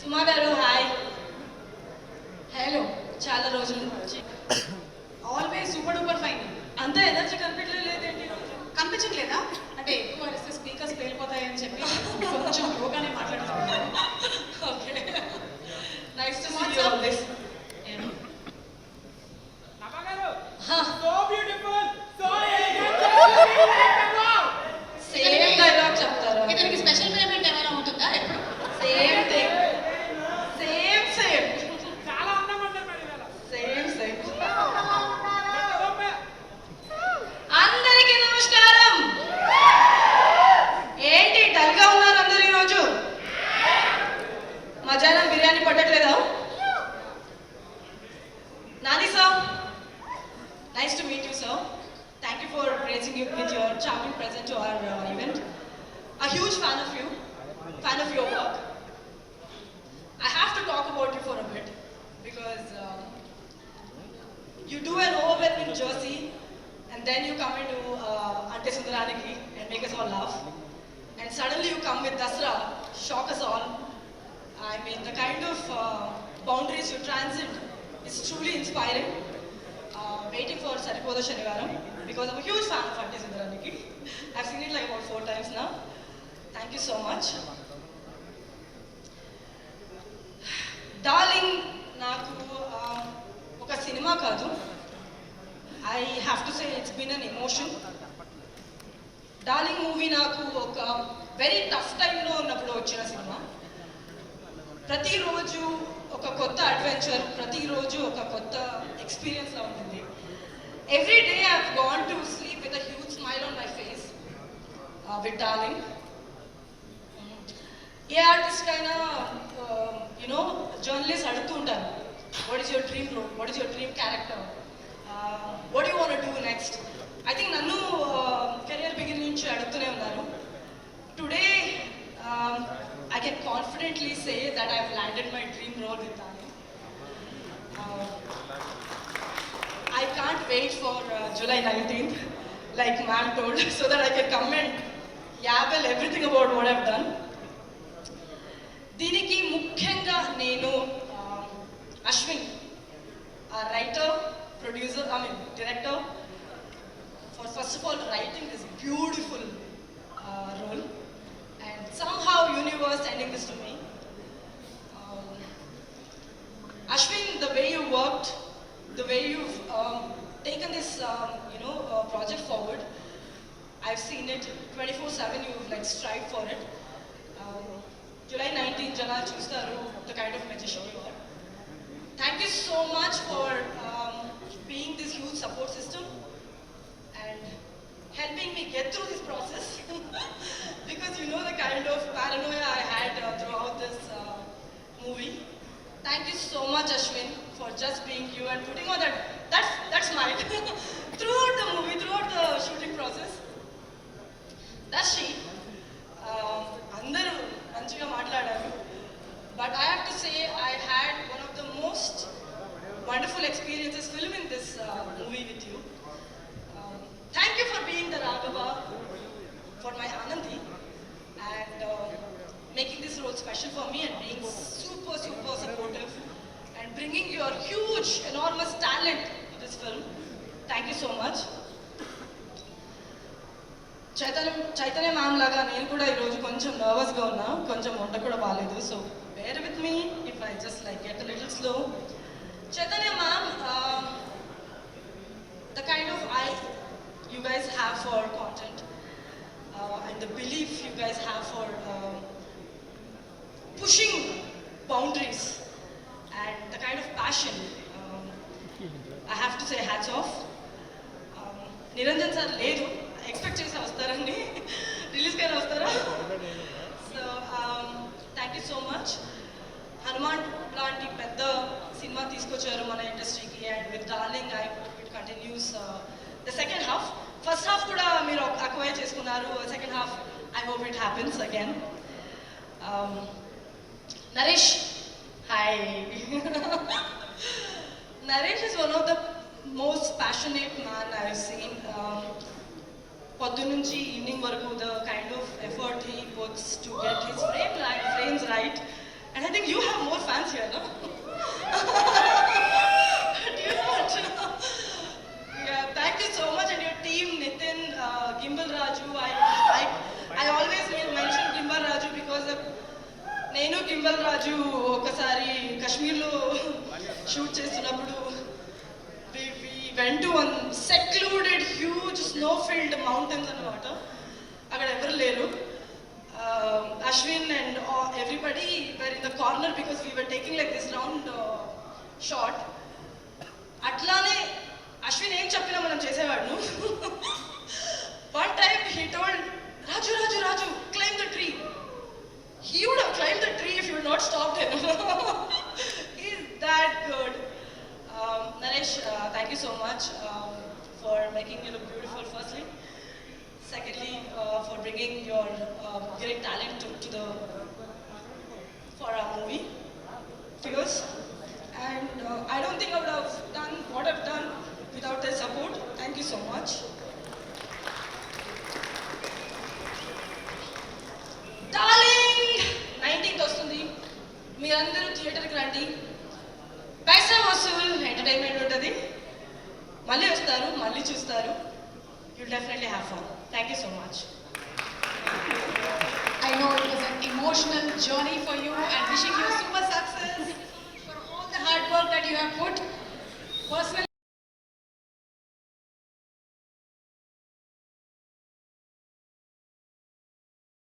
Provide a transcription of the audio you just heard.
సుమా గారు hi. Hello, చాలా రోజుల నుంచి. Always super duper fine. అంత ఎనర్జీ కనిపించలేదేంటి? కనిపించట్లేదా? అంటే ఎక్కువ అరిస్తే స్పీకర్స్ పేలిపోతాయని చెప్పి కొంచెం లోగానే మాట్లాడుతున్నాను. Okay, nice to see What's you up? Always. Same dialogue చెప్తారా? ఇతనికి స్పెషల్ పేమెంట్ ఏమైనా ఉంటుందా ఎప్పుడు? సేమ్ థింగ్, సేమ్ సేమ్ చాలా అందంగా ఉంటారు మేడం ఇవాళ. Same same. గొప్ప. అందరికీ నమస్కారం. ఏంటి డల్గా ఉన్నారు అందరు ఈరోజు? మధ్యాహ్నం బిర్యానీ పట్టట్లేదా? Nani sir, nice to meet you sir. Thank you for gracing you with your charming presence to our event. A huge fan of you, fan of your work. I have to talk about you for a bit because you do an overwhelming jersey and then you come into Ante Sundaraniki and make us all laugh. And suddenly you come with Dasra, shock us all. I mean, the kind of boundaries you transcend is truly inspiring. Waiting for Saripoda Shanivaram because I'm a huge fan of Ante Sundaraniki. I've seen it like about 4 times now. Thank you so much. Darling నాకు ఒక cinema కాదు, I have to say it's been an emotion. Darling movie నాకు ఒక very tough టైంలో ఉన్నప్పుడు వచ్చిన cinema. ప్రతిరోజు ఒక కొత్త అడ్వెంచర్, ప్రతిరోజు ఒక కొత్త ఎక్స్పీరియన్స్లా ఉంటుంది. Every day I have gone to sleep with a huge smile on my face with Darling. ఏ ఆర్టిస్ట్ అయినా యూనో జర్నలిస్ట్ అడుగుతూ ఉంటారు, what is your dream role, what is your dream character, what you want do next. I think నన్ను career begin నుంచి అడుగుతూనే ఉన్నారు. Today I can confidently say that I've landed my dream role with Tani. I can't wait for July 19th, like ma'am told, so that I can come and yabble everything about what I've done. దీనికి ముఖ్యంగా నేను Ashwin, writer, producer, director, for first of all writing this beautiful role and somehow universe sending this to me. Ashwin, the way you worked, the way you've taken this project forward, I've seen it 24/7. You've like strived for it. July 19th, Janal Chustaru, the kind of magician you are. Thank you so much for being this huge support system and helping me get through this process because you know the kind of paranoia I had throughout this movie. Thank you so much, Ashwin, for just being you and putting on that smile throughout the movie, throughout the shooting process. That's she. అందరూ మంచిగా మాట్లాడారు, but I have to say I had one of the most wonderful experiences filming this movie with you. Thank you for being the Raghava for my Anandi and making this role special for me and being super supportive and bringing your huge, enormous talent to this film. Thank you so much. Chaitanya ma'am లాగా నేను కూడా ఈరోజు కొంచెం నర్వస్గా ఉన్నా, కొంచెం వంట కూడా బాగాలేదు, so bear with me if I just like get a little slow. Chaitanya ma'am, the kind of eye you guys have for content and the belief you guys have for pushing boundaries and the kind of passion, I have to say hats off. Niranjan sir లేదు, expect చేసి వస్తారండి, రిలీజ్కైనా వస్తారా? So thank you so much. Hanuman లాంటి పెద్ద cinema తీసుకొచ్చారు మన ఇండస్ట్రీకి and with darling I it continues the second half. First half కూడా మీరు అక్వైర్ చేసుకున్నారు, second half I hope it happens again. Naresh, hi. Naresh is one of the most passionate man I've seen. పొద్దు నుంచి ఈవినింగ్ వరకు the kind of effort he puts to get his frames right and And I think you have more fans here, no? Do you not? Yeah, thank you so much and your team, Nitin, Gimbal Raju. I always mention Gimbal Raju because నేను gimbal రాజు ఒకసారి కాశ్మీర్లో shoot చేస్తున్నప్పుడు we went to one secluded huge snow filled mountains అన్నమాట. అక్కడ ఎవరు లేరు. Ashwin and everybody were in the corner because we were taking like this round shot. అట్లానే అశ్విన్ ఏం చెప్పినా మనం చేసేవాడు. One time he told Raju, climb the tree. He would have climbed the tree if you had not stopped him. He's that good. Naresh, thank you so much for making me look beautiful, firstly. Secondly, for bringing your great talent for our movie, figures. And I don't think I would have done what I've done without their support. Thank you so much. Darling 19th వస్తుంది, మీరందరూ థియేటర్కి రండి. పైసా Vasool entertainment ఉంటుంది. మళ్ళీ వస్తారు, మళ్ళీ చూస్తారు. You definitely have fun. Thank you so much. I know it was an emotional journey for you and wishing you super success for all the hard work that you have put. Personally,